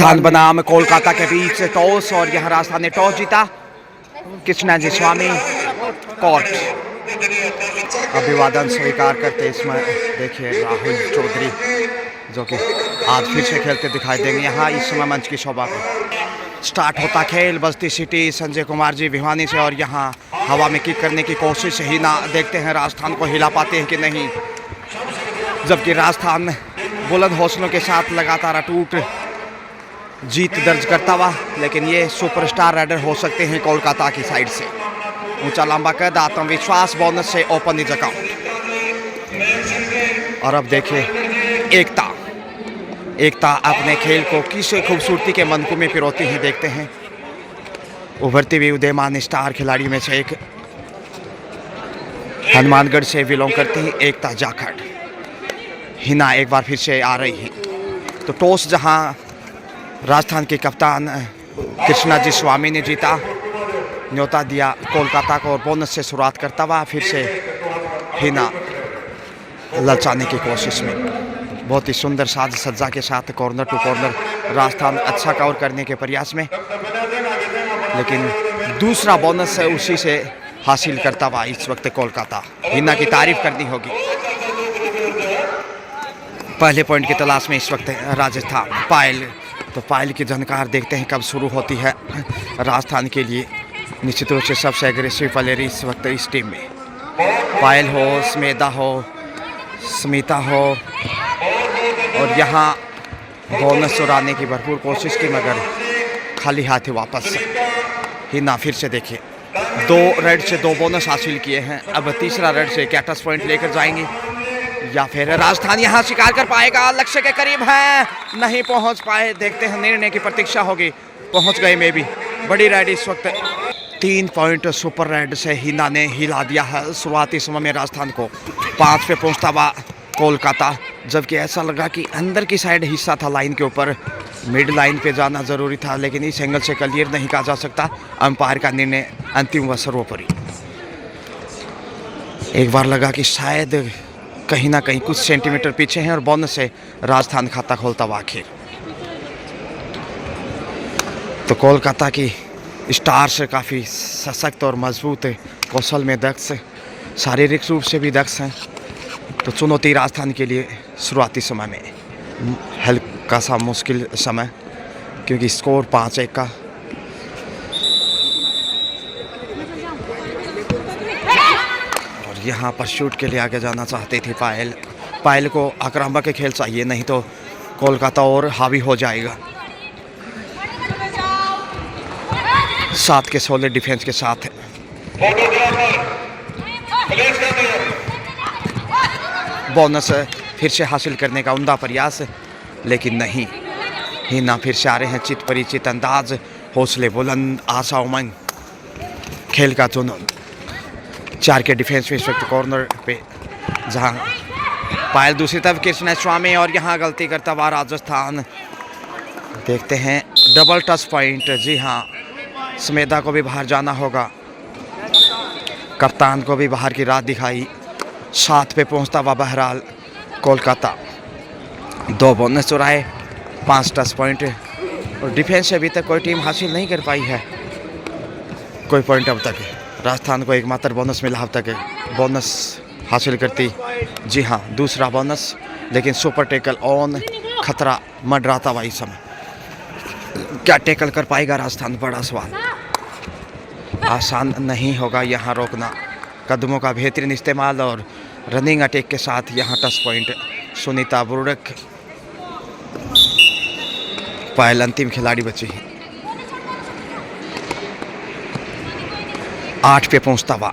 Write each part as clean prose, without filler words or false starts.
राजस्थान बनाम कोलकाता के बीच टॉस और यह राजस्थान ने टॉस जीता। कृष्णाजी स्वामी कोर्ट अभिवादन स्वीकार करते इसमें देखिए राहुल चौधरी जो कि आज फिर से खेलते दिखाई देंगे। यहाँ इस समय मंच की शोभा पर स्टार्ट होता खेल। बस्ती सिटी संजय कुमार जी भिवानी से और यहाँ हवा में किक करने की कोशिश ही ना, देखते हैं राजस्थान को हिला पाते हैं कि नहीं। जबकि राजस्थान बुलंद हौसलों के साथ लगातार अटूट जीत दर्ज करता हुआ, लेकिन ये सुपरस्टार राइडर हो सकते हैं कोलकाता की साइड से। ऊंचा लंबा कद, आत्मविश्वास, बोनस से ओपन इज अकाउंट। और अब देखिए एकता अपने खेल को किस खूबसूरती के मनकू में पिरोती हैं, देखते हैं। उभरती हुई उदयमान स्टार खिलाड़ियों में से एक हनुमानगढ़ से बिलोंग करती है एकता जाखड़। हिना एक बार फिर से आ रही है। तो टॉस जहां राजस्थान के कप्तान कृष्णाजी स्वामी ने जीता, न्योता दिया कोलकाता को और बोनस से शुरुआत करता हुआ फिर से हिना ललचाने की कोशिश में। बहुत ही सुंदर साज सज्जा के साथ कॉर्नर टू कॉर्नर राजस्थान अच्छा कवर करने के प्रयास में, लेकिन दूसरा बोनस उसी से हासिल करता हुआ इस वक्त कोलकाता। हिना की तारीफ करनी होगी। पहले पॉइंट की तलाश में इस वक्त राजस्थान। पायल की झनकार देखते हैं कब शुरू होती है राजस्थान के लिए। निश्चित रूप से सबसे एग्रेसिव प्लेयर इस वक्त इस टीम में पायल हो, स्मेदा हो, स्मिता हो, और यहाँ बोनस चुराने की भरपूर कोशिश की मगर खाली हाथ वापस। हिना फिर से देखिए 2 रेड से 2 बोनस हासिल किए हैं। अब तीसरा रेड से क्या टच पॉइंट लेकर जाएंगे या फिर राजस्थान यहाँ शिकार कर पाएगा। लक्ष्य के करीब है, नहीं पहुँच पाए। देखते हैं, निर्णय की प्रतीक्षा होगी। पहुँच गए में भी बड़ी रेड इस वक्त 3 पॉइंट सुपर रेड से हिना ने हिला दिया है शुरुआती समय में राजस्थान को। 5 पे पहुँचता हुआ कोलकाता, जबकि ऐसा लगा कि अंदर की साइड हिस्सा था लाइन के ऊपर, मिड लाइन पे जाना ज़रूरी था, लेकिन इस एंगल से क्लियर नहीं कहा जा सकता। अंपायर का निर्णय अंतिम व सर्वोपरि। एक बार लगा कि शायद कहीं ना कहीं कुछ सेंटीमीटर पीछे हैं और बोनस से राजस्थान खाता खोलता हुआ आखिर। तो कोलकाता की स्टार्स काफ़ी सशक्त और मजबूत है, कौशल में दक्ष, शारीरिक रूप से भी दक्ष हैं। तो चुनौती राजस्थान के लिए शुरुआती समय में हल्का सा मुश्किल समय, क्योंकि स्कोर 5-1 का। और यहाँ पर शूट के लिए आगे जाना चाहती थी पायल को आक्रामक के खेल चाहिए, नहीं तो कोलकाता और हावी हो जाएगा। 7 के 16 डिफेंस के साथ बोनस फिर से हासिल करने का उम्दा प्रयास, लेकिन नहीं। हिना फिर से आ रहे हैं चित परिचित अंदाज, हौसले बुलंद, आशा उमंग, खेल का जुनून। 4 के डिफेंस में इस वक्त कॉर्नर पे जहां पायल दूसरी तरफ कृष्ण स्वामी, और यहां गलती करता हुआ राजस्थान। देखते हैं डबल टच पॉइंट। जी हाँ, स्मेदा को भी बाहर जाना होगा, कप्तान को भी बाहर की राह दिखाई। 7 पे पहुंचता हुआ बहरहाल कोलकाता। 2 बोनस चुराए, 5 टच पॉइंट, और डिफेंस से अभी तक कोई टीम हासिल नहीं कर पाई है कोई पॉइंट अब तक। राजस्थान को एकमात्र बोनस मिला अब तक, बोनस हासिल करती। जी हाँ, दूसरा बोनस, लेकिन सुपर टेकल ऑन, खतरा मंडराता हुआ इस समय। क्या टेकल कर पाएगा राजस्थान, बड़ा सवाल। आसान नहीं होगा यहाँ रोकना। कदमों का बेहतरीन इस्तेमाल और रनिंग अटैक के साथ यहाँ टच पॉइंट। सुनीता बुरुक पायल अंतिम खिलाड़ी बची है। 8 पे पहुँचता हुआ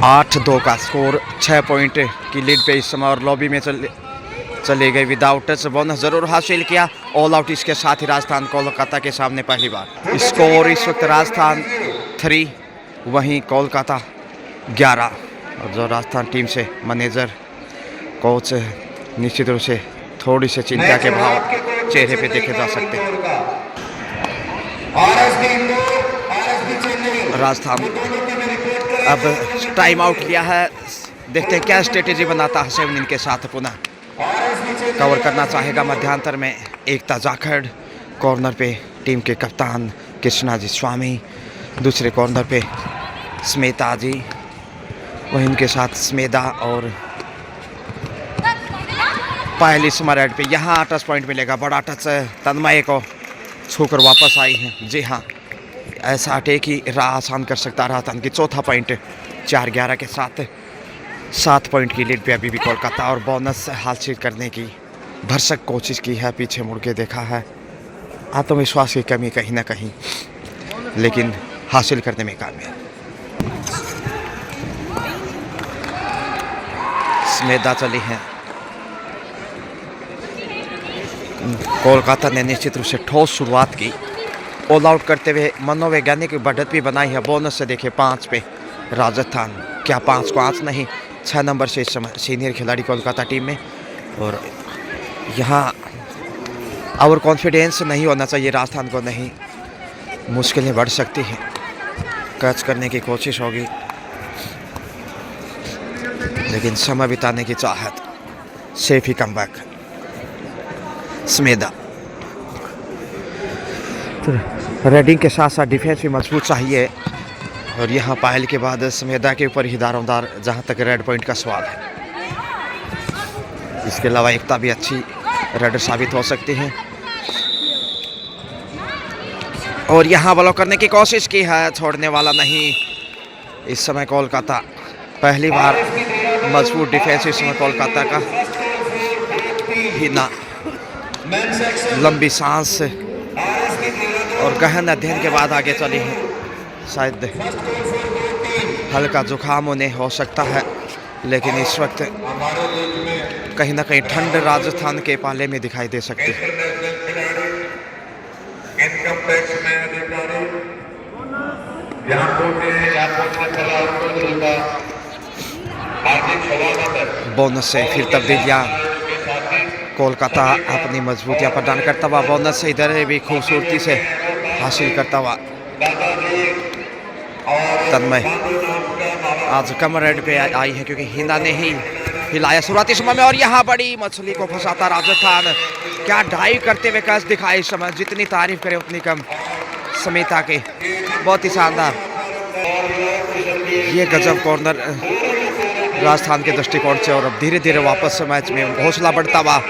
8-2 का स्कोर, 6 पॉइंट की लीड पे इस समय, और लॉबी में चले गए विदाउट टच। बोनस जरूर हासिल किया, ऑल आउट इसके साथ ही राजस्थान कोलकाता के सामने पहली बार। स्कोर इस वक्त राजस्थान 3, वहीं कोलकाता 11। और जो राजस्थान टीम से मैनेजर कोच निश्चित रूप से थोड़ी सी चिंता के भाव चेहरे पे देखे जा सकते हैं। राजस्थान अब टाइम आउट लिया है, देखते हैं क्या स्ट्रेटेजी बनाता है 7 के साथ पुनः। कवर करना चाहेगा मध्यांतर में एकता जाखड़। कॉर्नर पे टीम के कप्तान कृष्णा जी स्वामी, दूसरे कॉर्नर पे स्मिता जी, वहीं उनके साथ स्मेदा और पायल इस समय रेड पे। यहाँ टच पॉइंट मिलेगा, बड़ा टच तन्मय को छूकर वापस आई है। जी हाँ, ऐसा अटैक ही राह आसान कर सकता रहा था। उनकी चौथा पॉइंट 4-11 के साथ 7 पॉइंट की लीड पे अभी भी कोलकाता, और बोनस हासिल करने की भरसक कोशिश की है। पीछे मुड़ के देखा है, आत्मविश्वास की कमी कहीं ना कहीं, लेकिन हासिल करने में कामयाब। स्मेदा चली हैं। कोलकाता ने निश्चित रूप से ठोस शुरुआत की, ऑल आउट करते हुए मनोवैज्ञानिक बढ़त भी बनाई है। बोनस से देखे 5 पे राजस्थान, क्या 5 को 8 नहीं 6 नंबर से इस समय सीनियर खिलाड़ी कोलकाता टीम में। और यहाँ ओवर कॉन्फिडेंस नहीं होना चाहिए राजस्थान को, नहीं मुश्किलें बढ़ सकती हैं। कैच करने की कोशिश होगी, लेकिन समय बिताने की चाहत। सेफ ही कम बैक। स्मेदा रेडिंग के साथ साथ डिफेंस भी मजबूत चाहिए, और यहाँ पायल के बाद स्मेदा के ऊपर ही दारोमदार जहाँ तक रेड पॉइंट का सवाल है। इसके अलावा एकता भी अच्छी रेडर साबित हो सकती है। और यहाँ ब्लॉक करने की कोशिश की है, छोड़ने वाला नहीं इस समय कोलकाता। पहली बार मजबूत डिफेंस इस समय कोलकाता का। हिना लंबी सांस और गहन अध्ययन के बाद आगे चली है। शायद हल्का जुकाम उन्हें हो सकता है, लेकिन इस वक्त कहीं ना कहीं ठंड राजस्थान के पाले में दिखाई दे सकती है। बोनस से फिर तब्दीलियां, कोलकाता अपनी मजबूतियां प्रदान करता हुआ बोनस से इधर भी खूबसूरती से हासिल करता हुआ। तन्मय आज कम रेड पे आई है क्योंकि हिना ने ही हिलाया शुरुआती समय में, और यहाँ बड़ी मछली को फंसाता राजस्थान। क्या ड्राइव करते हुए कैच दिखाए इस समय, जितनी तारीफ करे उतनी कम स्मिता के, बहुत ही शानदार। ये गजब कॉर्नर राजस्थान के दृष्टिकोण से, और अब धीरे धीरे वापस मैच में हौसला बढ़ता हुआ।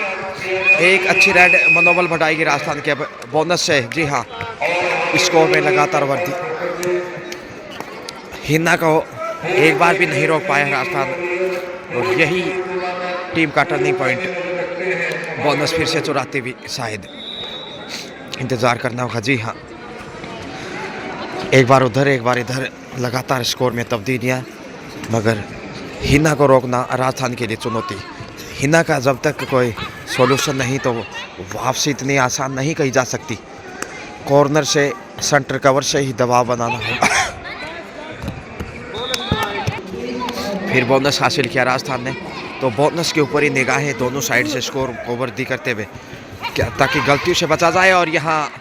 एक अच्छी रेड मनोबल बढ़ाएगी राजस्थान के बोनस से। जी हाँ, स्कोर में लगातार वृद्धि। हिना को एक बार भी नहीं रोक पाया राजस्थान, और यही टीम का टर्निंग पॉइंट। बोनस फिर से चुराते हुए शायद इंतजार करना होगा। जी हाँ, एक बार उधर एक बार इधर, लगातार स्कोर में तब्दीलियाँ, मगर हिना को रोकना राजस्थान के लिए चुनौती। हिना का जब तक कोई सॉल्यूशन नहीं, तो वापसी इतनी आसान नहीं कही जा सकती। कॉर्नर से सेंटर कवर से ही दबाव बनाना होगा। फिर बोनस हासिल किया राजस्थान ने, तो बोनस के ऊपर ही निगाहें दोनों साइड से स्कोर को वृद्धि करते हुए, क्या ताकि गलतियों से बचा जाए। और यहाँ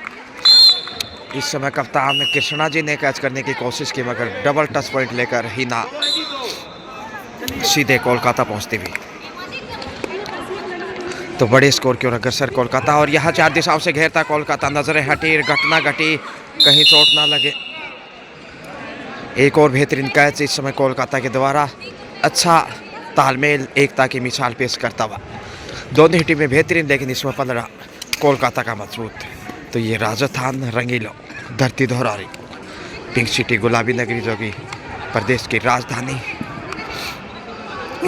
इस समय कप्तान कृष्णा जी ने कैच करने की कोशिश की, मगर डबल टच पॉइंट लेकर हिना सीधे कोलकाता पहुंचती हुई। तो बड़े स्कोर की ओर अग्रसर कोलकाता, और यहाँ 4 दिशाओं से घेरता कोलकाता। नजरें हटी, घटना घटी, कहीं चोट ना लगे। एक और बेहतरीन कैच इस समय कोलकाता के द्वारा। अच्छा तालमेल, एकता की मिसाल पेश करता हुआ। दोनों ही टीमें बेहतरीन, लेकिन इसमें 15 कोलकाता का मजबूत। तो ये राजस्थान रंगीलो धरती दोहरा रही। पिंक सिटी गुलाबी नगरी जो कि प्रदेश की राजधानी,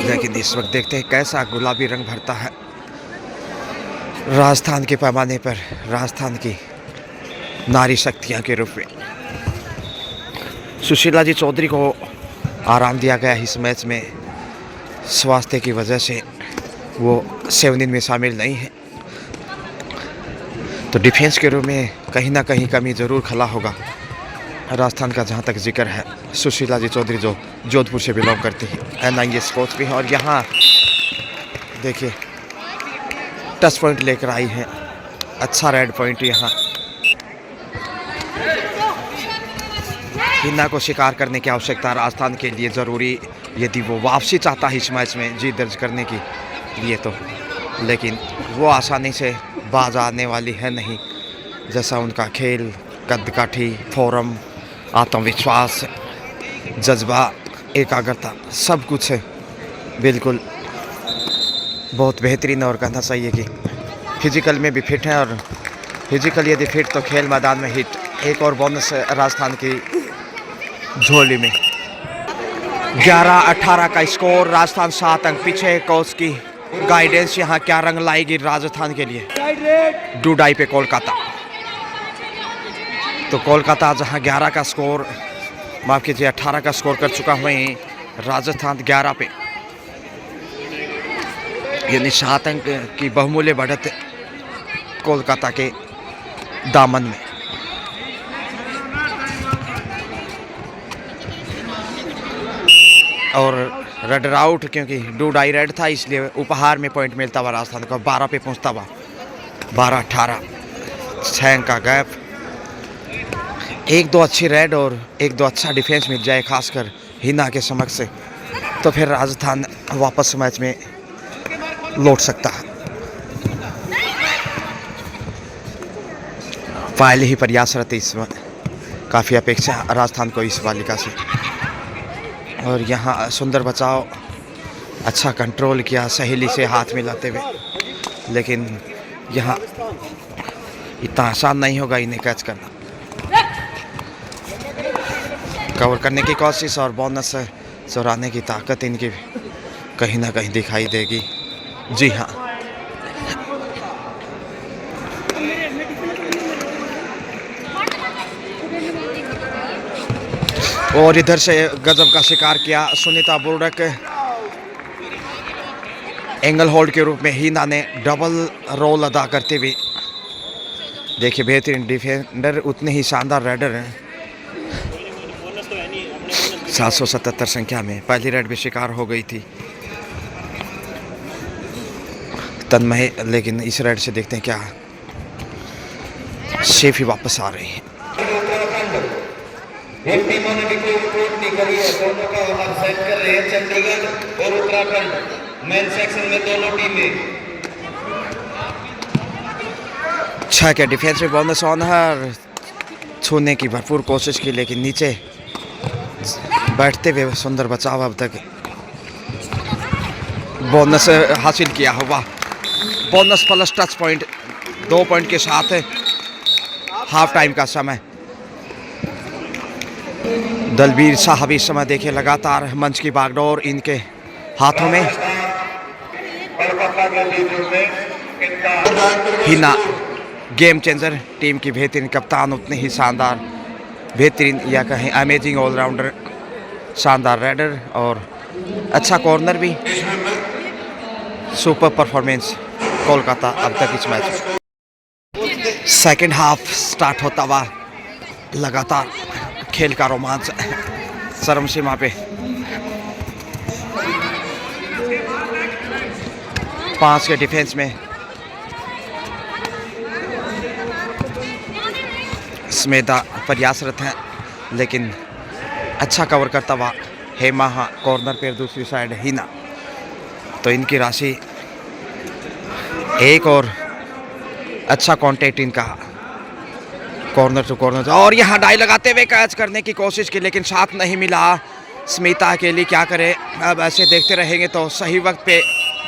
लेकिन इस वक्त देखते हैं कैसा गुलाबी रंग भरता है राजस्थान के पैमाने पर, राजस्थान की नारी शक्तियाँ के रूप में। सुशीला जी चौधरी को आराम दिया गया इस मैच में, स्वास्थ्य की वजह से वो 7 में शामिल नहीं है। तो डिफेंस के रूप में कहीं ना कहीं कमी ज़रूर खला होगा राजस्थान का, जहाँ तक जिक्र है। सुशीला जी चौधरी जो जोधपुर से बिलोंग करती है, NIS कोच भी है, और यहाँ देखिए टच पॉइंट लेकर आई है। अच्छा रेड पॉइंट यहाँ। हिना को शिकार करने की आवश्यकता राजस्थान के लिए ज़रूरी, यदि वो वापसी चाहता है इस मैच में जीत दर्ज करने की लिए। तो लेकिन वो आसानी से बाज आने वाली है नहीं। जैसा उनका खेल, कदकाठी, फोरम, आत्मविश्वास, जज्बा, एकाग्रता, सब कुछ है बिल्कुल बहुत बेहतरीन। और कहना चाहिए कि फिजिकल में भी फिट है, और फिजिकल यदि फिट तो खेल मैदान में हिट। एक और बोनस राजस्थान की झोली में। 11-18 का स्कोर, राजस्थान 7 अंक पीछे। कोच की गाइडेंस यहाँ क्या रंग लाएगी राजस्थान के लिए। डूडाई पे कोलकाता, तो कोलकाता जहाँ 11 का स्कोर, माफ कीजिए 18 का स्कोर कर चुका, वहीं राजस्थान 11 पे, यानी 7 अंक की बहुमूल्य बढ़त कोलकाता के दामन में। और रेडर आउट, क्योंकि डूडाई रेड था इसलिए उपहार में पॉइंट मिलता हुआ राजस्थान को। 12 पे पहुंचता हुआ, 12-18, 6 अंक का गैप। 1-2 अच्छी रेड और 1-2 अच्छा डिफेंस मिल जाए, खासकर हिना के समक्ष से, तो फिर राजस्थान वापस मैच में लौट सकता है। पहले ही प्रयासरत इसमें, काफ़ी अपेक्षा राजस्थान को इस बालिका से। और यहाँ सुंदर बचाव, अच्छा कंट्रोल किया सहेली से हाथ मिलाते हुए, लेकिन यहाँ इतना आसान नहीं होगा इन्हें कैच करना। कवर करने की कोशिश और बोनस चुराने की ताकत इनकी कहीं ना कहीं दिखाई देगी। जी हाँ, और इधर से गजब का शिकार किया सुनीता बुर्डक। एंगल होल्ड के रूप में हिना ने डबल रोल अदा करते हुए, देखिए बेहतरीन डिफेंडर, उतने ही शानदार रेडर हैं। 777 संख्या में पहली रेड भी शिकार हो गई थी तन्मय, लेकिन इस रेड से देखते हैं क्या शेफ ही वापस आ रहे हैं। टीमों ने भी कोई रिपोर्ट नहीं करी है, दोनों का हम सेट कर रहे हैं। चंडीगढ़ और उत्तराखंड मेन सेक्शन में दोनों टीमें। 6 के डिफेंस में बोनस ऑन है, छूने की भरपूर कोशिश की, लेकिन नीचे बैठते हुए सुंदर बचाव। अब तक बोनस हासिल किया हुआ, bonus plus touch point 2 point के साथ हाफ टाइम का समय। दलबीर साहब इस समय देखिए लगातार मंच की बागडोर इनके हाथों में। हिना गेम चेंजर, टीम की बेहतरीन कप्तान, उतने ही शानदार, बेहतरीन या कहें अमेजिंग ऑलराउंडर, शानदार रेडर और अच्छा कॉर्नर भी। सुपर परफॉर्मेंस कोलकाता अब तक इस मैच में। सेकेंड हाफ स्टार्ट होता हुआ, लगातार खेल का रोमांच चरम सीमा पे। 5 के डिफेंस में स्मेता प्रयासरत हैं, लेकिन अच्छा कवर करता हुआ हेमा कॉर्नर पे, दूसरी साइड हिना। तो इनकी राशि एक और अच्छा कांटेक्ट इनका कॉर्नर टू कॉर्नर। और यहाँ डाई लगाते हुए कैच करने की कोशिश की, लेकिन साथ नहीं मिला स्मिता के लिए। क्या करे, अब ऐसे देखते रहेंगे तो सही वक्त पे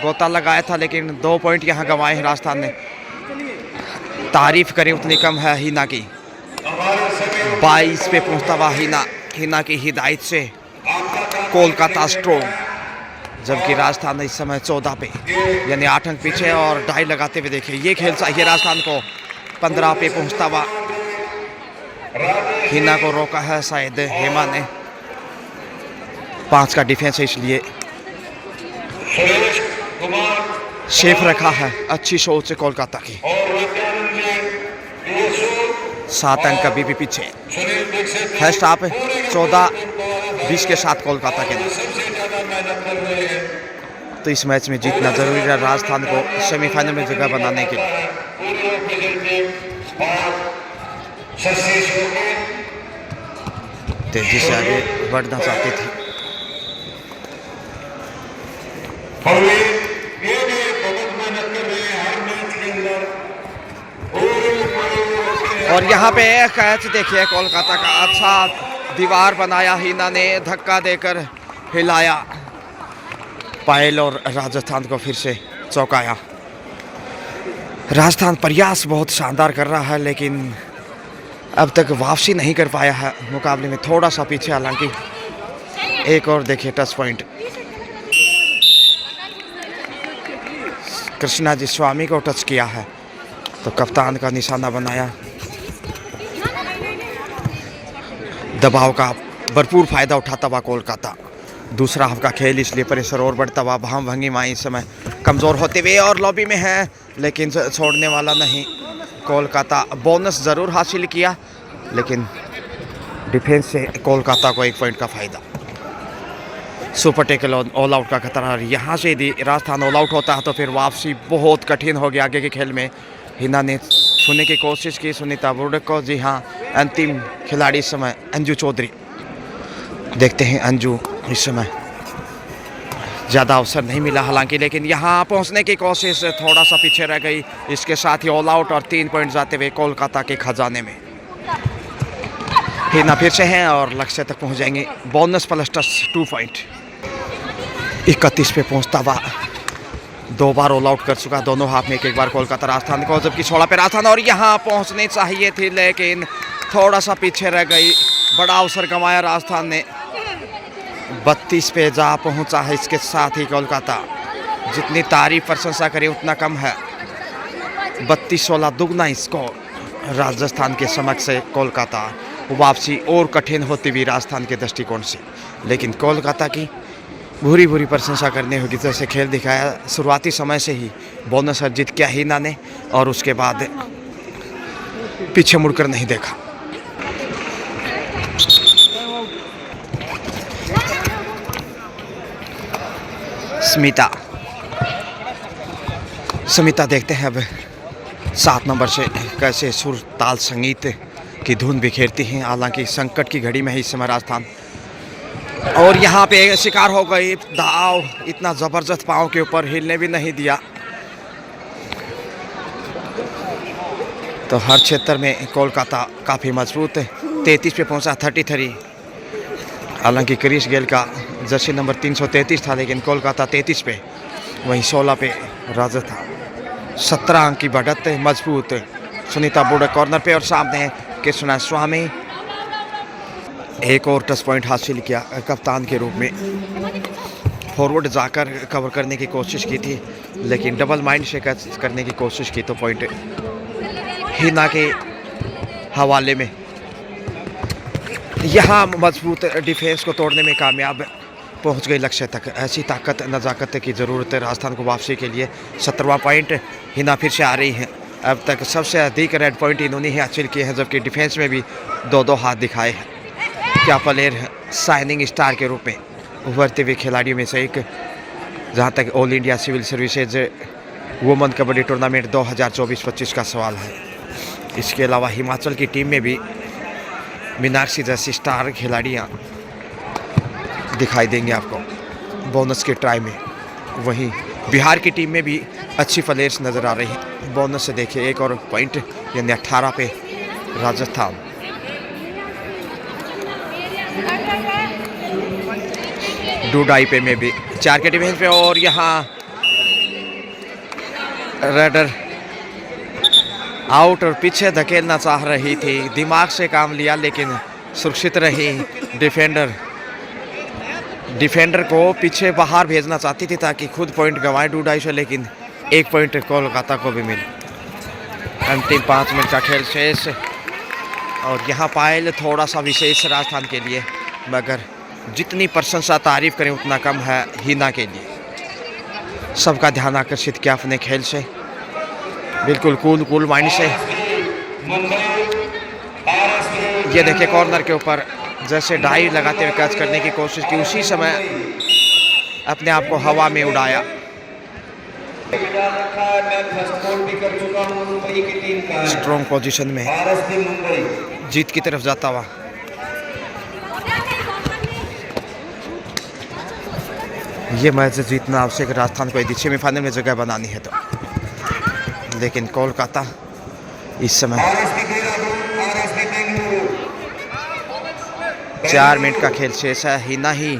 गोता लगाया था, लेकिन 2 पॉइंट यहाँ गंवाए हैं राजस्थान ने। तारीफ करें उतनी कम है हिना की। 22 पे पहुँचता हुआ हिना की हिदायत से कोलकाता स्ट्रोंग, जबकि राजस्थान इस समय 14 पे, यानी 8 अंक पीछे। और डाई लगाते हुए देखिए, ये खेल चाहिए राजस्थान को। 15 पे पहुँचता हुआ हिना को रोका है शायद हेमा ने। 5 का डिफेंस है, इसलिए शेफ रखा है। अच्छी सोच है कोलकाता की। 7 अंक अभी भी पीछे है। स्टॉप 14-20 के साथ कोलकाता के। तो इस मैच में जीतना जरूरी है राजस्थान को सेमीफाइनल में जगह बनाने के लिए। तेजी से आगे बढ़ना चाहती थी। ये भी बहुत मेहनत और यहाँ पे कैच देखिए कोलकाता का, अच्छा दीवार बनाया, हिना ने धक्का देकर हिलाया पायल और राजस्थान को फिर से चौंकाया। राजस्थान प्रयास बहुत शानदार कर रहा है लेकिन अब तक वापसी नहीं कर पाया है, मुकाबले में थोड़ा सा पीछे। हालांकि एक और देखिए टच पॉइंट, कृष्णा जी स्वामी को टच किया है तो कप्तान का निशाना बनाया। दबाव का भरपूर फायदा उठाता हुआ कोलकाता, दूसरा हाफ का खेल इसलिए प्रेशर और बढ़ता हुआ। भाम भंगिमा इस समय कमज़ोर होते हुए और लॉबी में है लेकिन छोड़ने वाला नहीं। कोलकाता बोनस ज़रूर हासिल किया लेकिन डिफेंस से कोलकाता को 1 पॉइंट का फायदा। सुपर टेकल ऑल आउट का खतरा, यहाँ से यदि राजस्थान ऑल आउट होता है तो फिर वापसी बहुत कठिन हो गया आगे के खेल में। हिना ने छूने की कोशिश की सुनीता बुर्डक को, जी हाँ अंतिम खिलाड़ी इस समय अंजू चौधरी। देखते हैं अंजू इस समय ज़्यादा अवसर नहीं मिला हालांकि, लेकिन यहाँ पहुँचने की कोशिश थोड़ा सा पीछे रह गई। इसके साथ ही ऑल आउट और 3 पॉइंट जाते हुए कोलकाता के खजाने में। हिना फिर से हैं और लक्ष्य तक पहुँच जाएंगे। बोनस प्लस 2 पॉइंट 31 पे पहुँचता हुआ, 2 बार ऑल आउट कर चुका दोनों हाफ में, एक बार कोलकाता राजस्थान को, जबकि 16 पे राजस्थान और यहाँ पहुँचनी चाहिए थी लेकिन थोड़ा सा पीछे रह गई। बड़ा अवसर गंवाया राजस्थान ने। 32 पे जा पहुँचा है। इसके साथ ही कोलकाता, जितनी तारीफ प्रशंसा करे उतना कम है। 32-16 दुगना स्कोर राजस्थान के समक्ष से कोलकाता। वापसी और कठिन होती हुई राजस्थान के दृष्टिकोण से, लेकिन कोलकाता की भूरी भूरी प्रशंसा करने होगी। जैसे खेल दिखाया शुरुआती समय से ही, बोनस अर्जित किया हिना ने और उसके बाद पीछे मुड़कर नहीं देखा। स्मिता देखते हैं अब 7 नंबर से कैसे सुर ताल संगीत की धुन बिखेरती हैं। हालांकि संकट की घड़ी में है इस समय राजस्थान, और यहाँ पे शिकार हो गई। दाव इतना ज़बरदस्त पाँव के ऊपर, हिलने भी नहीं दिया। तो हर क्षेत्र में कोलकाता काफ़ी मजबूत है। 33 पे पहुँचा 33। हालांकि क्रिस गेल का जर्सी नंबर 333 था लेकिन कोलकाता 33 पे, वहीं 16 पे राजस्थान। 17 अंक की बढ़त मजबूत। सुनीता बुर्डक कॉर्नर पे और सामने कृष्णा स्वामी। एक और टच पॉइंट हासिल किया कप्तान के रूप में। फॉरवर्ड जाकर कवर करने की कोशिश की थी लेकिन डबल माइंड से करने की कोशिश की तो पॉइंट हिना के हवाले में। यहाँ मजबूत डिफेंस को तोड़ने में कामयाब पहुँच गई लक्ष्य तक। ऐसी ताकत नज़ाकत की ज़रूरत है राजस्थान को वापसी के लिए। 17वां पॉइंट हिना फिर से आ रही हैं। अब तक सबसे अधिक रेड पॉइंट इन्होंने ही हासिल किए हैं, जबकि डिफेंस में भी 2-2 हाथ दिखाए हैं। क्या प्लेयर शाइनिंग स्टार के रूप में उभरते हुए खिलाड़ियों में से एक। जहां तक all India civil services women kabaddi tournament 2024-25 का सवाल है, इसके अलावा हिमाचल की टीम में भी मीनाक्षी जैसी स्टार खिलाड़ियां दिखाई देंगे आपको बोनस के ट्राई में। वहीं बिहार की टीम में भी अच्छी प्लेयर्स नज़र आ रही हैं। बोनस से देखिए 1 और पॉइंट, यानी 18 पे राजस्थान। डूडाई पे में भी 4 के डिफेंस पे, और यहाँ रेडर आउट और पीछे धकेलना चाह रही थी। दिमाग से काम लिया लेकिन सुरक्षित रही। डिफेंडर को पीछे बाहर भेजना चाहती थी ताकि खुद पॉइंट गंवाए डूडाई से, लेकिन 1 पॉइंट कोलकाता को भी मिला। अंतिम 5 मिनट का खेल शेष, और यहाँ पायल थोड़ा सा विशेष राजस्थान के लिए, मगर जितनी प्रशंसा तारीफ करें उतना कम है हिना के लिए। सबका ध्यान आकर्षित किया अपने खेल से, बिल्कुल कूल माइंड से। ये देखिए कॉर्नर के ऊपर जैसे डाइव लगाते हुए कैच करने की कोशिश की, उसी समय अपने आप को हवा में उड़ाया। स्ट्रॉन्ग पोजीशन में जीत की तरफ जाता हुआ। ये मैच जीतना आवश्यक राजस्थान को यदि सेमीफाइनल में जगह बनानी है तो, लेकिन कोलकाता इस समय 4 मिनट का खेल शेष है। हिना ही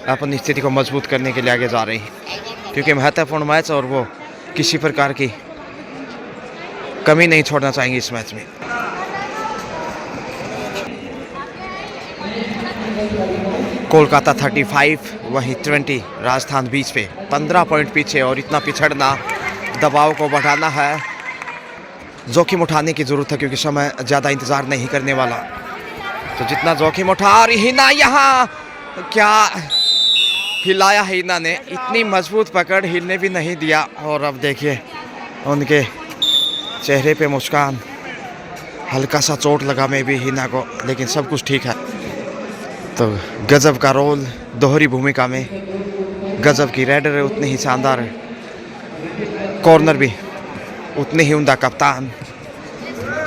अपनी स्थिति को मजबूत करने के लिए आगे जा रही है, क्योंकि महत्वपूर्ण मैच और वो किसी प्रकार की कमी नहीं छोड़ना चाहेंगे इस मैच में। कोलकाता 35 वहीं 20 राजस्थान 20 पे 15 पॉइंट पीछे, और इतना पिछड़ना दबाव को बढ़ाना है, जोखिम उठाने की ज़रूरत है, क्योंकि समय ज़्यादा इंतज़ार नहीं करने वाला। तो जितना जोखिम उठा, और हिना यहाँ क्या हिलाया, हिना ने इतनी मजबूत पकड़, हिलने भी नहीं दिया। और अब देखिए उनके चेहरे पे मुस्कान, हल्का सा चोट लगा में भी हिना को, लेकिन सब कुछ ठीक है। तो गजब का रोल, दोहरी भूमिका में गजब की रेडर उतनी ही शानदार, कॉर्नर भी उतने ही उम्दा, कप्तान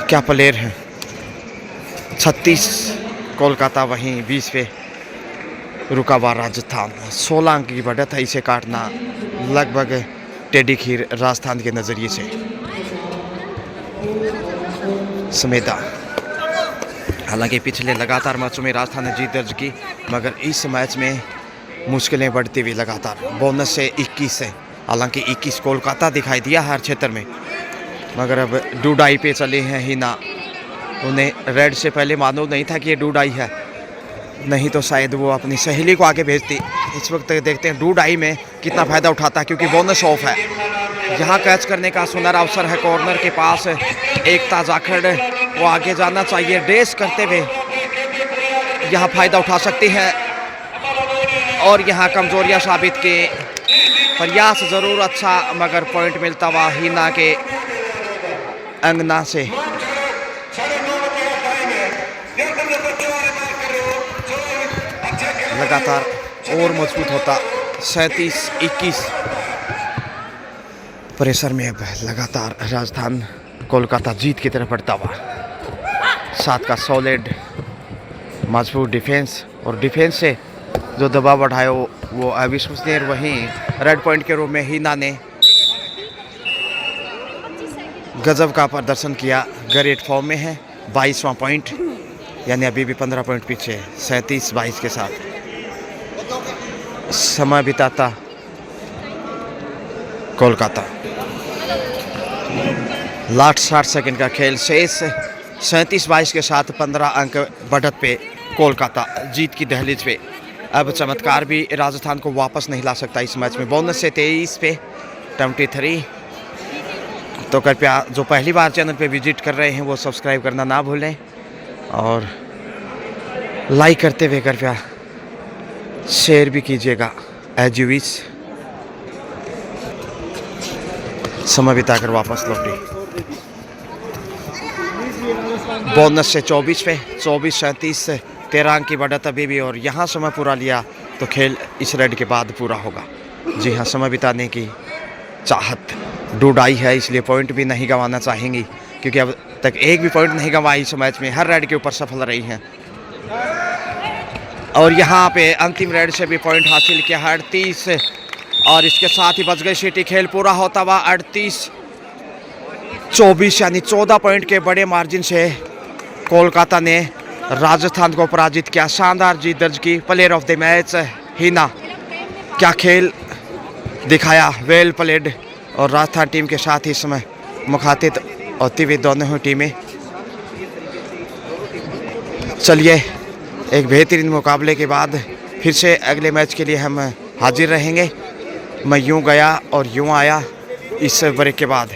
क्या प्लेयर हैं। 36 कोलकाता वहीं 20 पे रुका हुआ राजस्थान। 16 अंक की बढ़त है, इसे काटना लगभग टेढ़ी खीर राजस्थान के नज़रिए से। समेता, हालांकि पिछले लगातार मैचों में राजस्थान ने जीत दर्ज की, मगर इस मैच में मुश्किलें बढ़ती हुई लगातार। बोनस से 21 है, हालांकि 21 कोलकाता दिखाई दिया हर क्षेत्र में, मगर अब डूडाई पे चले हैं हिना। उन्हें रेड से पहले मालूम नहीं था कि ये डूडाई है, नहीं तो शायद वो अपनी सहेली को आगे भेजती। इस वक्त देखते हैं डूडाई में कितना फ़ायदा उठाता है, क्योंकि बोनस ऑफ है। यहाँ कैच करने का सुनहरा अवसर है, कॉर्नर के पास एकता जाखड़, वो आगे जाना चाहिए, रेस करते हुए यहाँ फ़ायदा उठा सकती है। और यहाँ कमजोरियाँ साबित की, प्रयास ज़रूर अच्छा, मगर पॉइंट मिलता हुआ हिना के अंगना से। लगातार और मजबूत होता 37-21 प्रेशर में। अब लगातार राजस्थान कोलकाता जीत की तरफ बढ़ता हुआ, साथ का सॉलिड मजबूत डिफेंस, और डिफेंस से जो दबाव बढ़ाया वो अविश्वसनीय। वहीं रेड पॉइंट के रूप में हिना ने गजब का प्रदर्शन किया, ग्रेट फॉर्म में है। 22वां पॉइंट, यानी अभी भी 15 पॉइंट पीछे, 37-22 के साथ समय बिताता कोलकाता। लास्ट 60 सेकंड का खेल शेष, 37-22 के साथ 15 अंक बढ़त पे कोलकाता जीत की दहलीज पे। अब चमत्कार भी राजस्थान को वापस नहीं ला सकता इस मैच में। बोनस से 23 पे 23। तो कृपया जो पहली बार चैनल पे विजिट कर रहे हैं वो सब्सक्राइब करना ना भूलें, और लाइक करते हुए कृपया शेयर भी कीजिएगा एज यू विश। समय बिताकर वापस लौटी। बोनस से 24 पे 24-37 से 13 अंक की बढ़त अभी भी, और यहाँ समय पूरा लिया तो खेल इस रेड के बाद पूरा होगा। जी हाँ, समय बिताने की चाहत डूडाई है, इसलिए पॉइंट भी नहीं गंवाना चाहेंगी, क्योंकि अब तक एक भी पॉइंट नहीं गंवाई इस मैच में, हर रेड के ऊपर सफल रही हैं। और यहाँ पे अंतिम रेड से भी पॉइंट हासिल किया 38, और इसके साथ ही बच गई सिटी। खेल पूरा होता हुआ 38-24, यानी 14 पॉइंट के बड़े मार्जिन से कोलकाता ने राजस्थान को पराजित किया, शानदार जीत दर्ज की। Player of the match Hina, क्या खेल दिखाया, वेल प्लेड। और राजस्थान टीम के साथ ही समय मुखातिब होती हुई दोनों ही टीमें। चलिए, एक बेहतरीन मुकाबले के बाद फिर से अगले मैच के लिए हम हाजिर रहेंगे। मैं यूं गया और यूं आया इस ब्रेक के बाद।